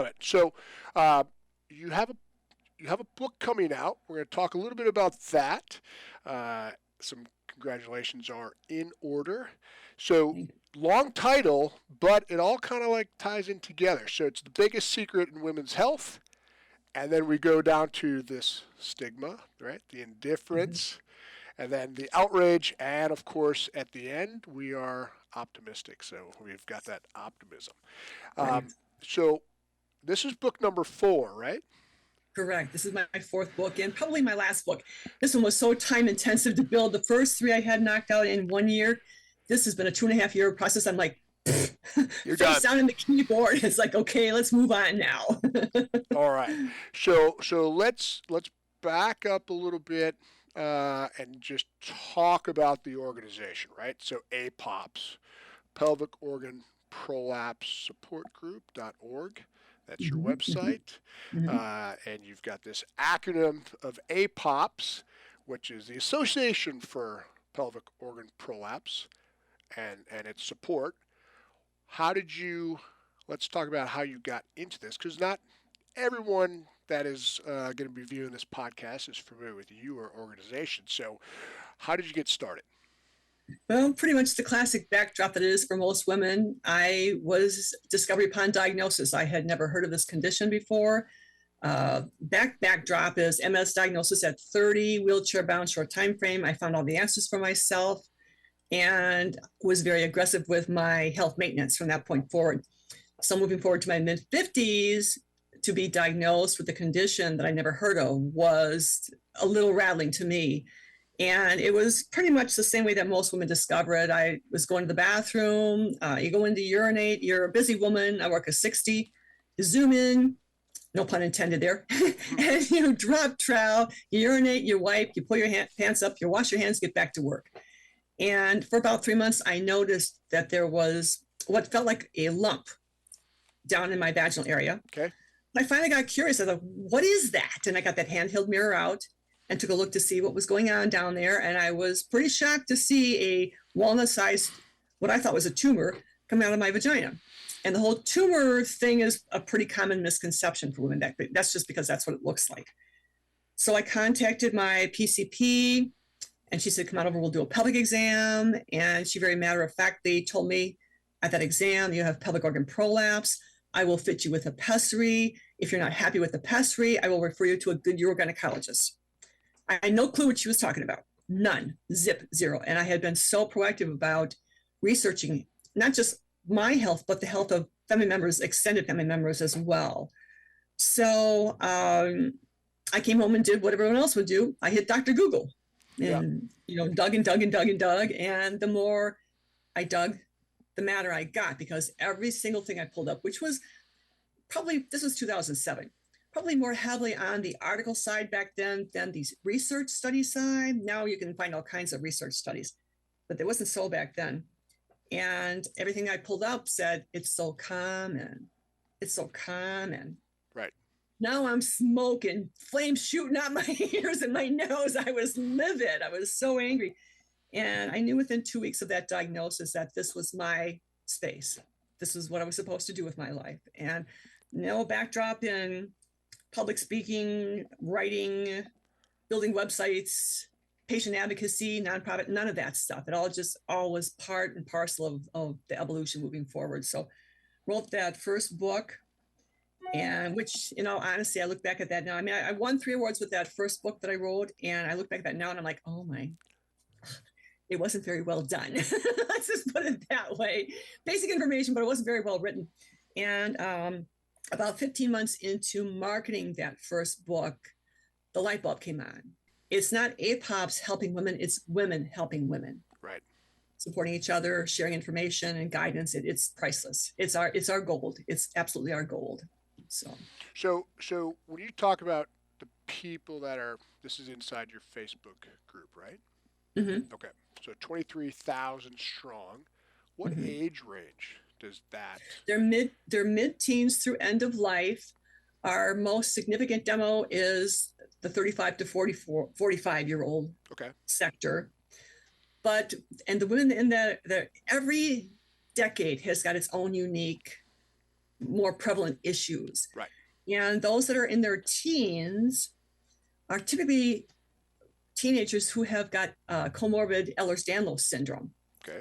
love it. So you have a book coming out. We're going to talk a little bit about that. Some congratulations are in order. So long title, but it all kind of like ties in together. So it's the biggest secret in women's health. And then we go down to this stigma, right? The indifference, and then the outrage, and of course, at the end, we are optimistic. So we've got that optimism. Right. So this is book number 4, right? Correct. This is my fourth book and probably my last book. This one was so time intensive to build. The first 3 I had knocked out in 1 year. This has been a 2.5-year process. I'm like, You're face done. down in the keyboard. It's like, okay, let's move on now. All right. So let's back up a little bit and just talk about the organization, right? So APOPS, Pelvic Organ Prolapse Support Group.org. That's your website. And you've got this acronym of APOPS, which is the Association for Pelvic Organ Prolapse and its support. How did you, let's talk about how you got into this, because not everyone that is going to be viewing this podcast is familiar with your organization. So how did you get started? Well, pretty much the classic backdrop that it is for most women. I was discovery upon diagnosis. I had never heard of this condition before. Backdrop is MS diagnosis at 30, wheelchair bound, short time frame. I found all the answers for myself and was very aggressive with my health maintenance from that point forward. So moving forward to my mid 50s, to be diagnosed with a condition that I never heard of was a little rattling to me. And it was pretty much the same way that most women discover it. I was going to the bathroom, you go in to urinate, you're a busy woman, I work a 60, you zoom in, no pun intended there, and you drop trowel, you urinate, you wipe, you pull your pants up, you wash your hands, get back to work. And for about 3 months, I noticed that there was what felt like a lump down in my vaginal area. Okay. I finally got curious. I thought, what is that? And I got that handheld mirror out and took a look to see what was going on down there. And I was pretty shocked to see a walnut-sized, what I thought was a tumor, come out of my vagina. And the whole tumor thing is a pretty common misconception for women. That's just because that's what it looks like. So I contacted my PCP, and she said, come on over, we'll do a pelvic exam. And she very matter-of-factly told me at that exam, you have pelvic organ prolapse. I will fit you with a pessary. If you're not happy with the pessary, I will refer you to a good urogynecologist. I had no clue what she was talking about. None. Zip, zero. And I had been so proactive about researching not just my health, but the health of family members, extended family members as well. So I came home and did what everyone else would do. I hit Dr. Google and dug and dug and dug and dug. And the more I dug, the madder I got, because every single thing I pulled up, which was probably, this was 2007, probably more heavily on the article side back then than the research study side. Now you can find all kinds of research studies, but there wasn't so back then. And everything I pulled up said, it's so common. It's so common. Right. Now I'm smoking, flames shooting out my ears and my nose. I was livid. I was so angry. And I knew within 2 weeks of that diagnosis that this was my space. This was what I was supposed to do with my life. And no backdrop in public speaking, writing, building websites, patient advocacy, nonprofit, none of that stuff. It all was part and parcel of the evolution moving forward. So wrote that first book, and which, honestly, I look back at that now. I mean, I won 3 awards with that first book that I wrote, and I look back at that now and I'm like, oh my, it wasn't very well done. Let's just put it that way. Basic information, but it wasn't very well written. And about 15 months into marketing that first book, the light bulb came on. It's not APOPS helping women, it's women helping women. Right. Supporting each other, sharing information and guidance. It's priceless. It's our gold. It's absolutely our gold. So when you talk about the people that are, this is inside your Facebook group, right? Mm-hmm. Okay. So 23,000 strong. What age range does that? They're mid-teens through end of life. Our most significant demo is the 35 to 45-year-old sector. And the women in that, every decade has got its own unique more prevalent issues. Right. And those that are in their teens are typically teenagers who have got comorbid Ehlers-Danlos syndrome. Okay.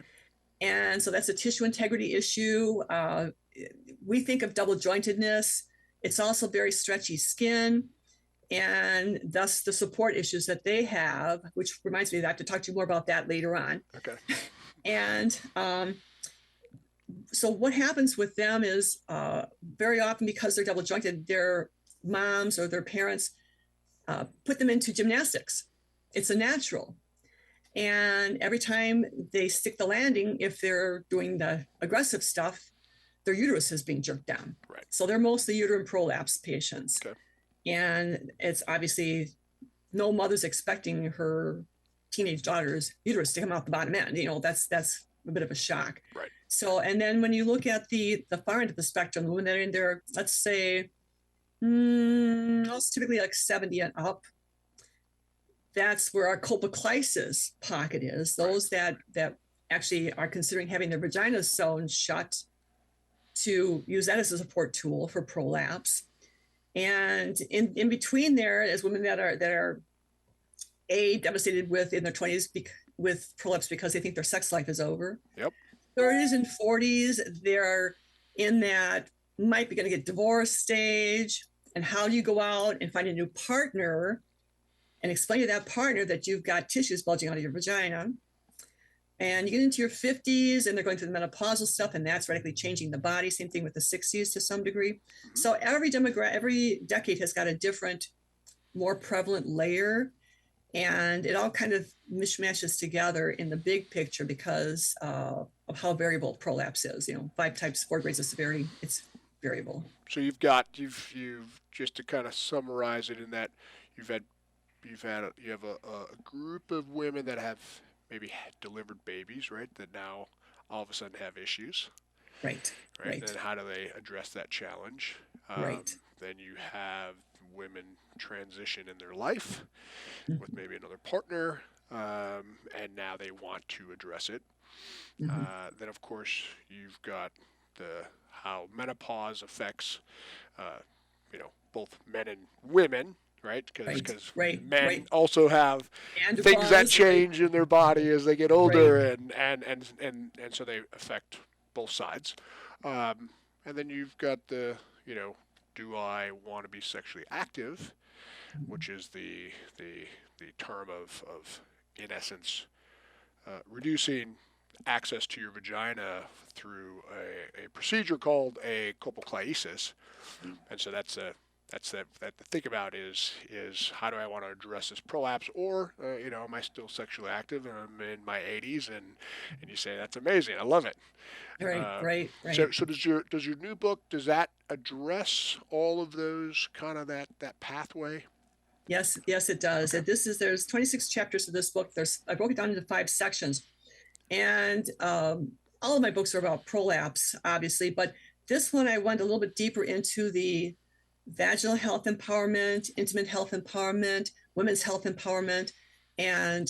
And so that's a tissue integrity issue. We think of double jointedness. It's also very stretchy skin, and thus the support issues that they have, which reminds me that I have to talk to you more about that later on. Okay. And so what happens with them is very often, because they're double jointed, their moms or their parents put them into gymnastics. It's a natural. And every time they stick the landing, if they're doing the aggressive stuff, their uterus is being jerked down. Right. So they're mostly uterine prolapse patients. Okay. And it's obviously no mother's expecting her teenage daughter's uterus to come out the bottom end. You know, that's a bit of a shock. Right. So, and then when you look at the far end of the spectrum, when they're in there, let's say, it's typically like 70 and up, that's where our colpoclysis pocket is. Those that actually are considering having their vaginas sewn shut, to use that as a support tool for prolapse. And in between there is women that are devastated with in their 20s with prolapse because they think their sex life is over. Yep. 30s and 40s, they're in that might be going to get divorced stage. And how do you go out and find a new partner and explain to that partner that you've got tissues bulging out of your vagina? And you get into your 50s and they're going through the menopausal stuff, and that's radically changing the body. Same thing with the 60s to some degree. Mm-hmm. So every decade has got a different, more prevalent layer. And it all kind of mishmashes together in the big picture because of how variable prolapse is. 5 types, 4 grades of severity. It's variable. So you've just to kind of summarize it in that you have a group of women that have maybe delivered babies, right? That now all of a sudden have issues. Right. Right. And then how do they address that challenge? Right. Then you have women transition in their life with maybe another partner, and now they want to address it. Mm-hmm. Then of course you've got how menopause affects, both men and women. Right, because men also have things that change in their body as they get older, and so they affect both sides. And then you've got the do I want to be sexually active, which is the term of in essence reducing access to your vagina through a procedure called a colpoclysis, and so that's that to think about is how do I want to address this prolapse, or am I still sexually active and I'm in my 80s, and you say that's amazing, I love it. Right. So does your new book, does that address all of those kind of that pathway? Yes, it does. Okay. There's 26 chapters of this book. I broke it down into 5 sections, and all of my books are about prolapse, obviously, but this one I went a little bit deeper into the vaginal health empowerment, intimate health empowerment, women's health empowerment. And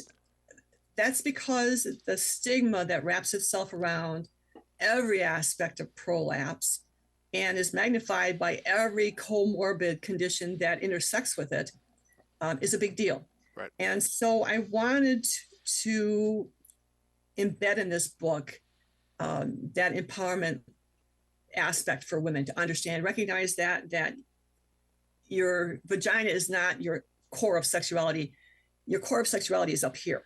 that's because the stigma that wraps itself around every aspect of prolapse and is magnified by every comorbid condition that intersects with it is a big deal. Right. And so I wanted to embed in this book that empowerment aspect for women to understand, recognize that your vagina is not your core of sexuality. Your core of sexuality is up here.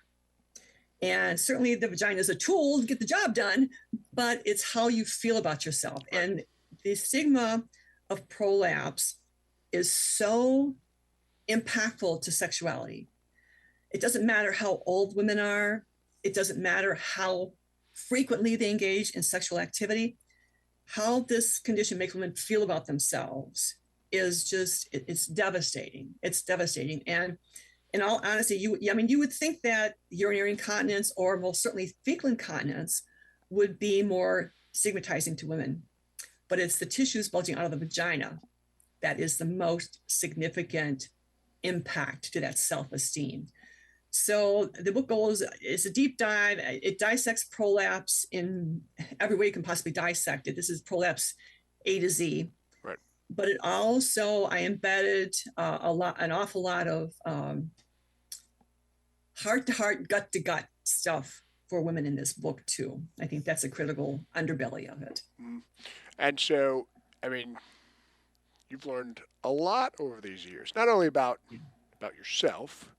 And certainly the vagina is a tool to get the job done, but it's how you feel about yourself. Right. And the stigma of prolapse is so impactful to sexuality. It doesn't matter how old women are. It doesn't matter how frequently they engage in sexual activity. How this condition makes women feel about themselves is just, it's devastating. It's devastating. And in all honesty, you would think that urinary incontinence, or most certainly fecal incontinence, would be more stigmatizing to women. But it's the tissues bulging out of the vagina that is the most significant impact to that self-esteem. So the book is a deep dive. It dissects prolapse in every way you can possibly dissect it. This is prolapse A to Z. Right. But it also, I embedded an awful lot of heart to heart, gut to gut stuff for women in this book too. I think that's a critical underbelly of it. Mm. And so, I mean, you've learned a lot over these years, not only about yourself,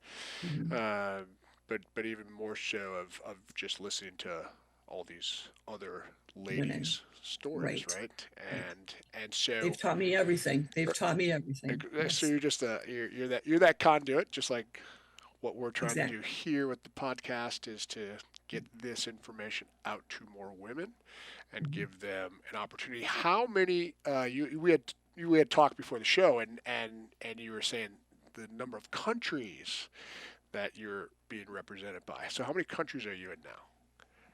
Mhm. uh, but even more so of just listening to all these other Women, ladies' stories, right, right? right. And so They've taught me everything. They've taught me everything. so Yes, you're just you're that conduit, just like what we're trying to do exactly. here with the podcast is to get this information out to more women and Mhm. give them an opportunity. How many we had talked before the show, and you were saying the number of countries that you're being represented by. So how many countries are you in now?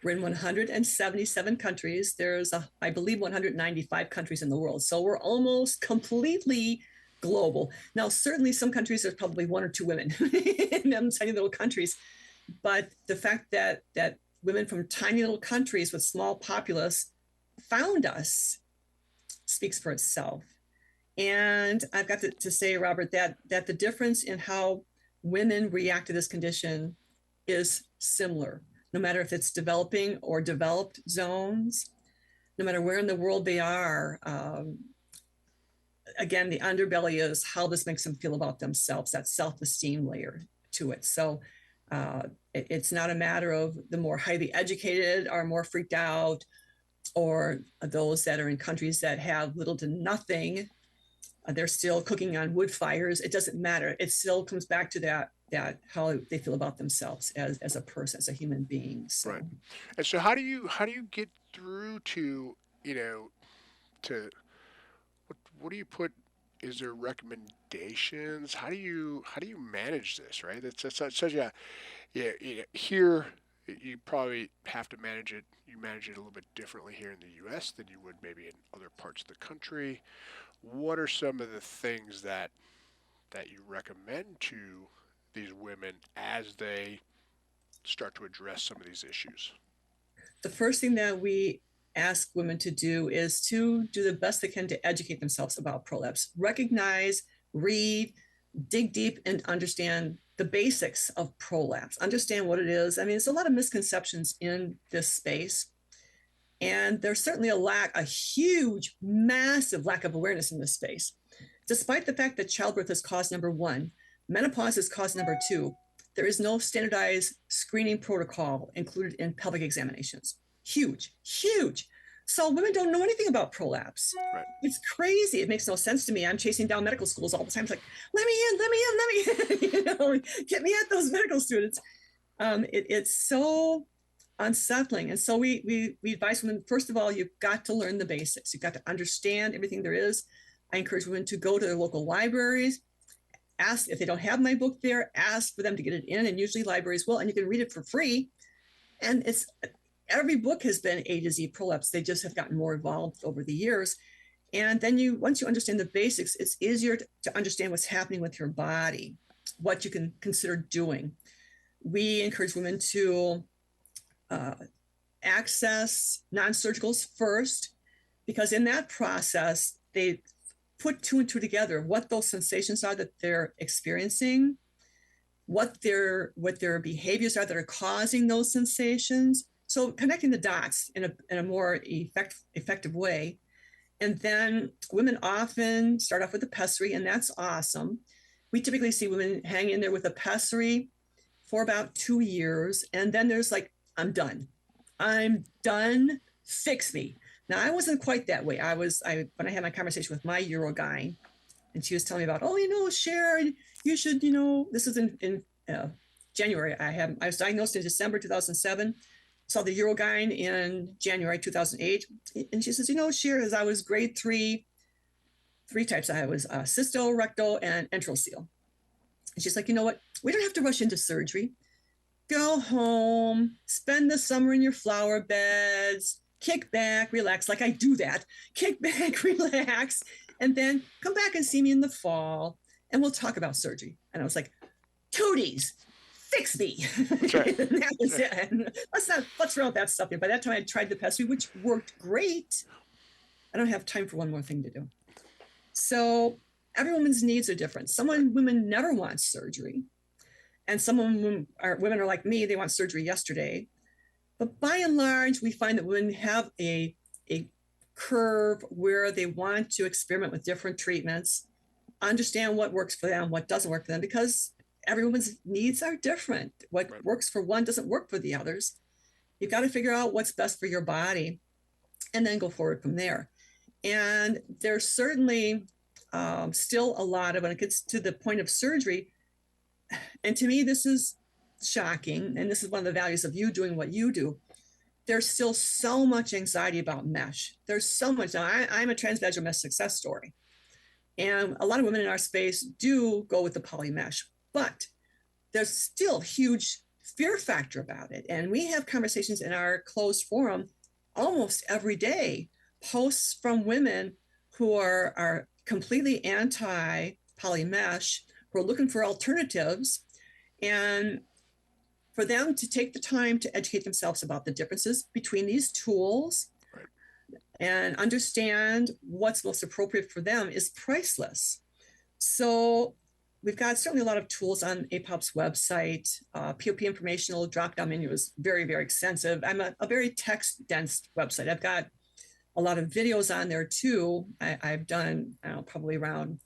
We're in 177 countries. There's, I believe, 195 countries in the world. So we're almost completely global. Now, certainly some countries there's probably one or two women in them tiny little countries. But the fact that women from tiny little countries with small populace found us speaks for itself. And I've got to say, Robert, that the difference in how women react to this condition is similar, no matter if it's developing or developed zones, no matter where in the world they are. Again, the underbelly is how this makes them feel about themselves, that self-esteem layer to it. So it's not a matter of the more highly educated are more freaked out, or those that are in countries that have little to nothing. They're still cooking on wood fires. It doesn't matter. It still comes back to that how they feel about themselves as a person, as a human being. Right. So And so how do you get through to to what do you put? Is there recommendations? How do you manage this? Right. That's such a here you probably have to manage it. You manage it a little bit differently here in the U.S. than you would maybe in other parts of the country. What are some of the things that you recommend to these women as they start to address some of these issues? the first thing that we ask women to do is to do the best they can to educate themselves about prolapse, recognize, read, dig deep, and understand the basics of prolapse, understand what it is. I mean, there's a lot of misconceptions in this space. And there's certainly a huge, massive lack of awareness in this space. Despite the fact that childbirth is cause number one, menopause is cause number two, there is no standardized screening protocol included in pelvic examinations. Huge, huge. So women don't know anything about prolapse. Right. It's crazy. It makes no sense to me. I'm chasing down medical schools all the time. It's like, let me in, let me in, let me in. Get me at those medical students. It's so unsettling. And so we advise women, first of all, you've got to learn the basics. You've got to understand everything there is. I encourage women to go to their local libraries, ask if they don't have my book there, ask for them to get it in, and usually libraries will, and you can read it for free. And it's every book has been A to Z prolapse. They just have gotten more evolved over the years. And then once you understand the basics, it's easier to understand what's happening with your body, what you can consider doing. We encourage women to access non-surgicals first, because in that process, they put two and two together, what those sensations are that they're experiencing, what their behaviors are that are causing those sensations. So connecting the dots in a more effective way. And then women often start off with a pessary, and that's awesome. We typically see women hang in there with a pessary for about 2 years. And then there's like, I'm done. I'm done. Fix me. Now, I wasn't quite that way. When I had my conversation with my Urogyne, and she was telling me about, oh, Sherrie, you should, this is in January. I was diagnosed in December 2007, saw the Urogyne in January 2008. And she says, Sherrie, as I was grade three types. I was cysto, rectal, and enteral seal. And she's like, you know what? We don't have to rush into surgery. Go home, spend the summer in your flower beds, kick back, relax. Like I do that. Kick back, relax, and then come back and see me in the fall, and we'll talk about surgery. And I was like, tooties, fix me. That's right. That was That's it. And let's throw out that stuff. By that time, I tried the pessary, which worked great. I don't have time for one more thing to do. So every woman's needs are different. Women never want surgery. And some women are like me, they want surgery yesterday. But by and large, we find that women have a curve where they want to experiment with different treatments, understand what works for them, what doesn't work for them, because every woman's needs are different. What works for one doesn't work for the others. You've got to figure out what's best for your body and then go forward from there. And there's certainly still a lot of, when it gets to the point of surgery, and to me, this is shocking, and this is one of the values of you doing what you do. There's still so much anxiety about mesh. There's so much. Now, I'm a transvaginal mesh success story. And a lot of women in our space do go with the poly mesh, but there's still huge fear factor about it. And we have conversations in our closed forum almost every day, posts from women who are completely anti poly mesh, who are looking for alternatives, and for them to take the time to educate themselves about the differences between these tools and understand what's most appropriate for them is priceless. So we've got certainly a lot of tools on APOPS website. POP informational drop-down menu is very, very extensive. I'm a very text-dense website. I've got a lot of videos on there too. I've done probably around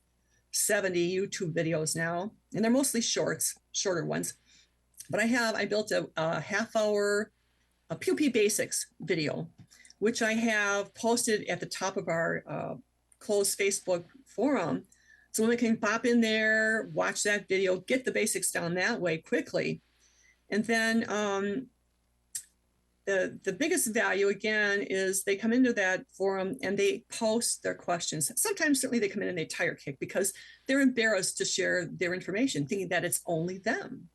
70 YouTube videos now, and they're mostly shorter ones. But I built a half-hour POP basics video, which I have posted at the top of our closed Facebook forum. So women can pop in there, watch that video, get the basics down that way quickly. And then the biggest value, again, is they come into that forum and they post their questions. Sometimes certainly they come in and they tire kick because they're embarrassed to share their information, thinking that it's only them.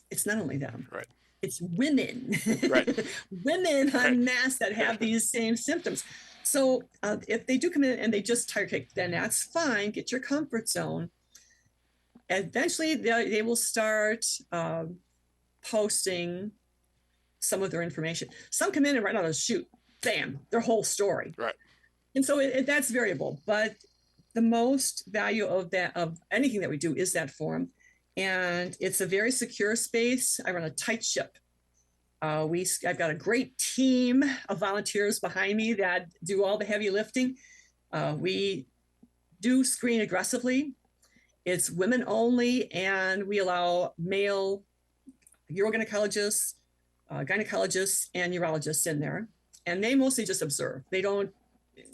It's not only them. Right. It's women. Right. Women en masse that have these same symptoms. So if they do come in and they just tire kick, then that's fine. Get your comfort zone. Eventually, they will start posting some of their information. Some come in and right out of the chute, bam, their whole story. Right. And so that's variable. But the most value of anything that we do is that forum. And it's a very secure space. I run a tight ship. I've got a great team of volunteers behind me that do all the heavy lifting. We do screen aggressively. It's women only, and we allow male urogynecologists, gynecologists, and urologists in there. And they mostly just observe. They don't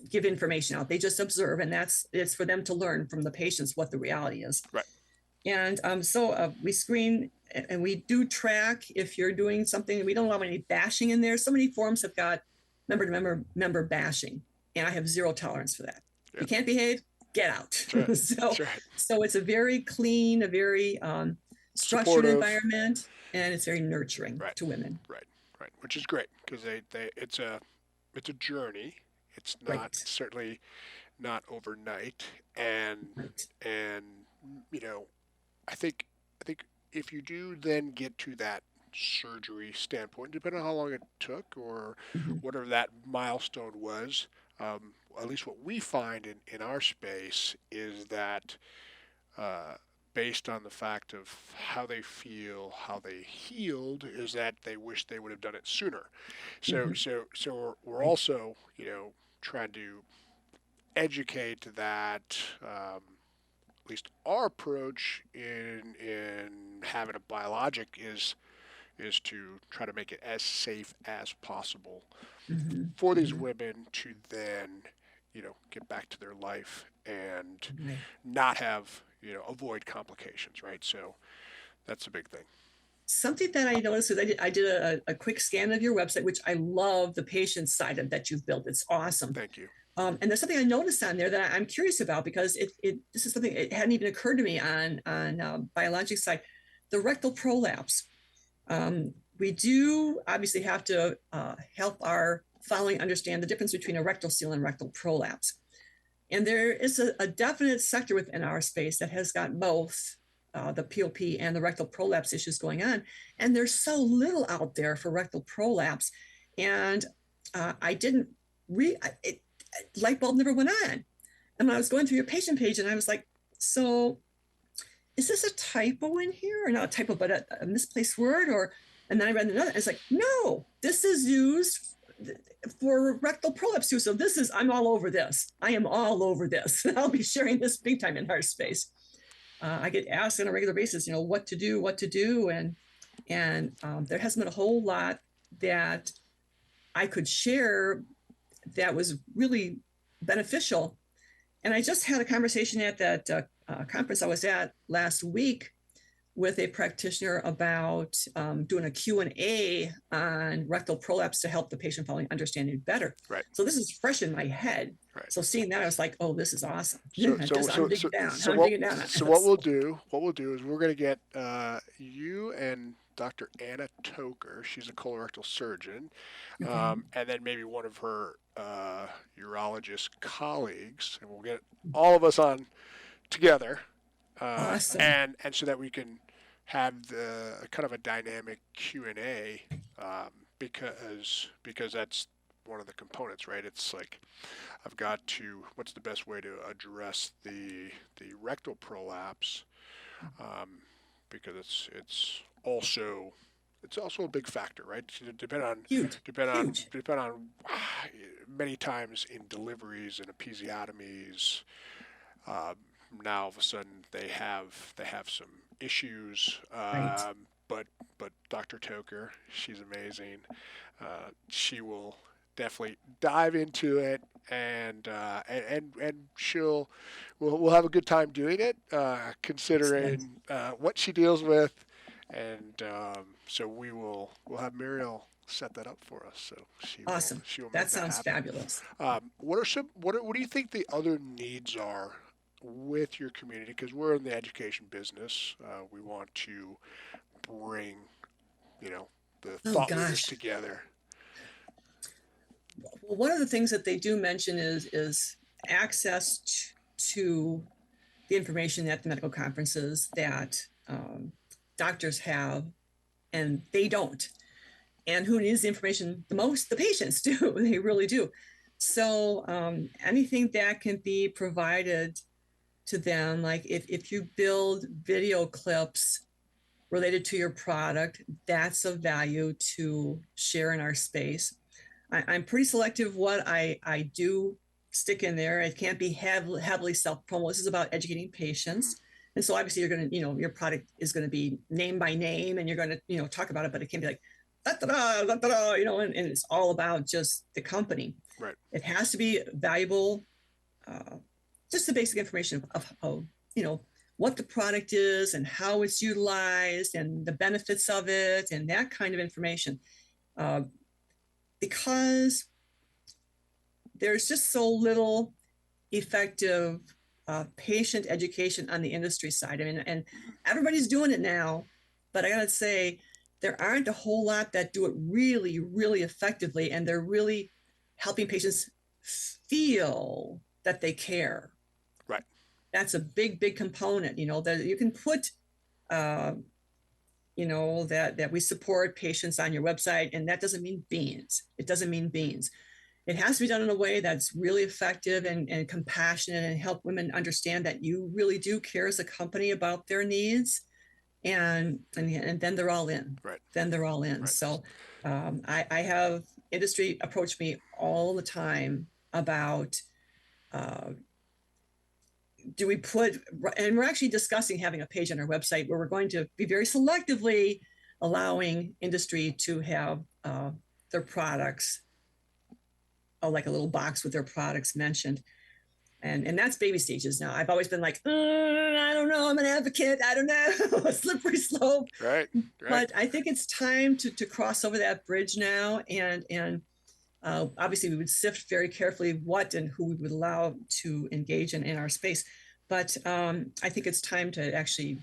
give information out. They just observe, and it's for them to learn from the patients what the reality is. Right. And so we screen and we do track if you're doing something. We don't allow any bashing in there. So many forums have got member bashing, and I have zero tolerance for that. Yeah. You can't behave, get out. Right. So it's a very clean, a very structured supportive environment, and it's very nurturing to women. Right. Which is great because it's a journey. It's not certainly not overnight, and I think if you do then get to that surgery standpoint, depending on how long it took or whatever that milestone was, at least what we find in our space is that based on the fact of how they feel, how they healed, is that they wish they would have done it sooner. So we're also trying to educate that. At least our approach in having a biologic is to try to make it as safe as possible for these women to then get back to their life and not have avoid complications, right? So that's a big thing. Something that I noticed is I did a quick scan of your website, which I love the patient side of that you've built. It's awesome. Thank you. And there's something I noticed on there that I'm curious about because this is something it hadn't even occurred to me on biologic side, the rectal prolapse. We do obviously have to help our following understand the difference between a rectal seal and rectal prolapse. And there is a definite sector within our space that has got both the POP and the rectal prolapse issues going on. And there's so little out there for rectal prolapse. And I didn't light bulb never went on. And I was going through your patient page and I was like, so is this a typo in here? Or not a typo, but a misplaced word? Or, and then I read another, it's like, no, this is used for rectal prolapse too. So this is, I'm all over this. I am all over this. I'll be sharing this big time in our space. I get asked on a regular basis, what to do. And there hasn't been a whole lot that I could share that was really beneficial. And I just had a conversation at that conference I was at last week with a practitioner about doing a Q&A on rectal prolapse to help the patient following understand it better. Right. So this is fresh in my head. Right. So seeing that, I was like, oh, this is awesome. So what we'll do is we're going to get you and Dr. Anna Toker. She's a colorectal surgeon, and then maybe one of her urologist colleagues, and we'll get all of us on together, awesome. and so that we can have the kind of a dynamic Q&A, because that's one of the components, right? It's like I've got to, what's the best way to address the rectal prolapse, because it's also a big factor, right? Huge. Depend on many times in deliveries and episiotomies. Now all of a sudden they have some issues. Right. But Dr. Toker, she's amazing. She will definitely dive into it, and we'll have a good time doing it, considering what she deals with, and so we'll have Muriel set that up for us. So Awesome. She will That make sounds happen. fabulous. What do you think the other needs are with your community? Because we're in the education business, we want to bring the thought leaders together. Well, one of the things that they do mention is access to the information at the medical conferences that doctors have and they don't. And who needs the information the most? The patients do. They really do. So anything that can be provided to them, like if you build video clips related to your product, that's of value to share in our space. I'm pretty selective what I do stick in there. It can't be heavily self-promo. This is about educating patients. And so obviously you're going to, your product is going to be name by name and you're going to, talk about it, but it can't be like, and it's all about just the company. Right. It has to be valuable, just the basic information of what the product is and how it's utilized and the benefits of it and that kind of information. Because there's just so little effective patient education on the industry side. I mean, and everybody's doing it now, but I gotta say, there aren't a whole lot that do it really, really effectively, and they're really helping patients feel that they care. Right. That's a big, big component, that you can put, that we support patients on your website, and that doesn't mean beans. It doesn't mean beans. It has to be done in a way that's really effective and compassionate and help women understand that you really do care as a company about their needs. And then they're all in. Right. Then they're all in. Right. So I have industry approach me all the time about do we put, and we're actually discussing having a page on our website where we're going to be very selectively allowing industry to have their products, like a little box with their products mentioned. And that's baby stages now. I've always been like, I don't know, I'm an advocate. I don't know, a slippery slope. Right. But I think it's time to cross over that bridge now. And obviously we would sift very carefully what and who we would allow to engage in our space. But I think it's time to actually,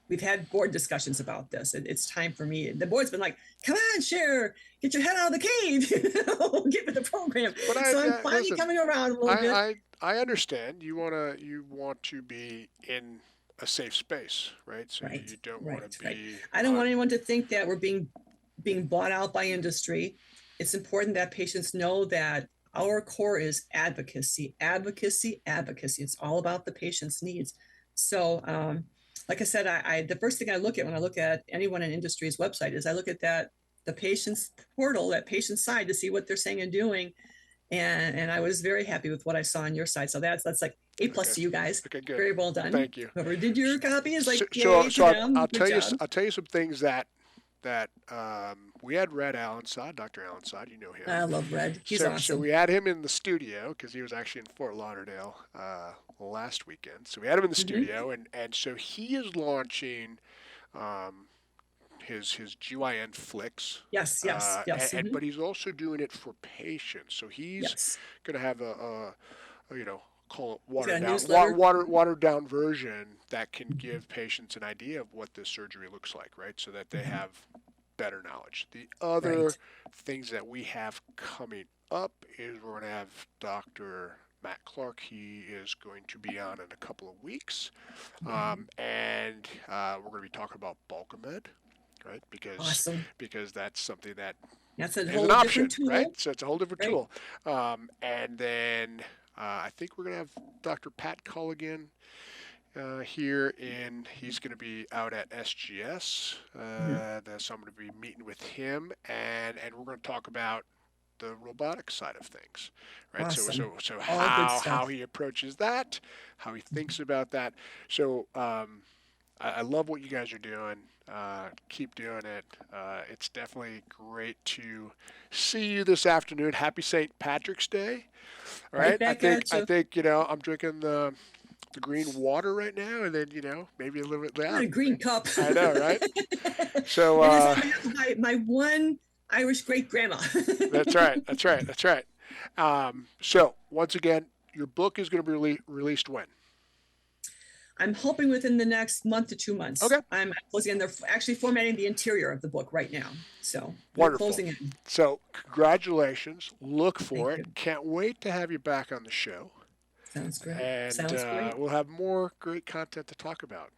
we've had board discussions about this. It's time for me. The board's been like, come on, Cher, get your head out of the cave, get with the program. But I'm finally coming around a little bit. I understand. You want to be in a safe space, right? So you don't want to be. Right. I don't want anyone to think that we're being bought out by industry. It's important that patients know that our core is advocacy, advocacy, advocacy. It's all about the patient's needs. So, like I said, the first thing I look at when I look at anyone in industry's website is I look at the patient's portal, that patient side, to see what they're saying and doing. And I was very happy with what I saw on your side. So that's like A+ Okay. to you guys. Okay, good. Very well done. Thank you. Whoever did your copy is like, So, yay to them. I'll Good tell you job. I'll tell you some things that we had Red Allenside, Dr. Allenside, you know him. I love Red. He's awesome. So we had him in the studio because he was actually in Fort Lauderdale last weekend. So we had him in the studio, and so he is launching his GYN flicks. Yes. But he's also doing it for patients. So he's going to have a call it watered down version that can give patients an idea of what this surgery looks like, right? So that they have better knowledge. The other things that we have coming up is we're going to have Dr. Matt Clark. He is going to be on in a couple of weeks, and we're going to be talking about Bulkamid, right? Because that's something that's a is whole an option, different tool, right? So it's a whole different tool. And then I think we're going to have Dr. Pat Culligan here, and he's going to be out at SGS. So I'm going to be meeting with him, and we're going to talk about the robotic side of things, right? Awesome. So how he approaches that, how he thinks about that. So I love what you guys are doing. Keep doing it. It's definitely great to see you this afternoon. Happy St. Patrick's Day. All right. I think I'm drinking the green water right now, and then maybe a little bit down. A green cup. I know, right? So my one Irish great grandma. That's right. So once again, your book is going to be released when? I'm hoping within the next month to 2 months. Okay. I'm closing in. They're actually formatting the interior of the book right now. So wonderful. Closing in. So congratulations. Look for it. Can't wait to have you back on the show. Sounds great. And we'll have more great content to talk about.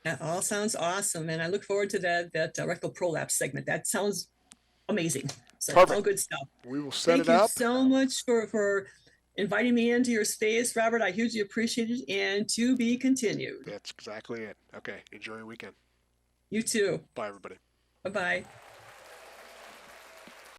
That all sounds awesome. And I look forward to that rectal prolapse segment. That sounds amazing. So Perfect. All good stuff. We will set it up. Thank you so much for inviting me into your space, Robert. I hugely appreciate it, and to be continued. That's exactly it. Okay. Enjoy your weekend. You too. Bye, everybody. Bye-bye.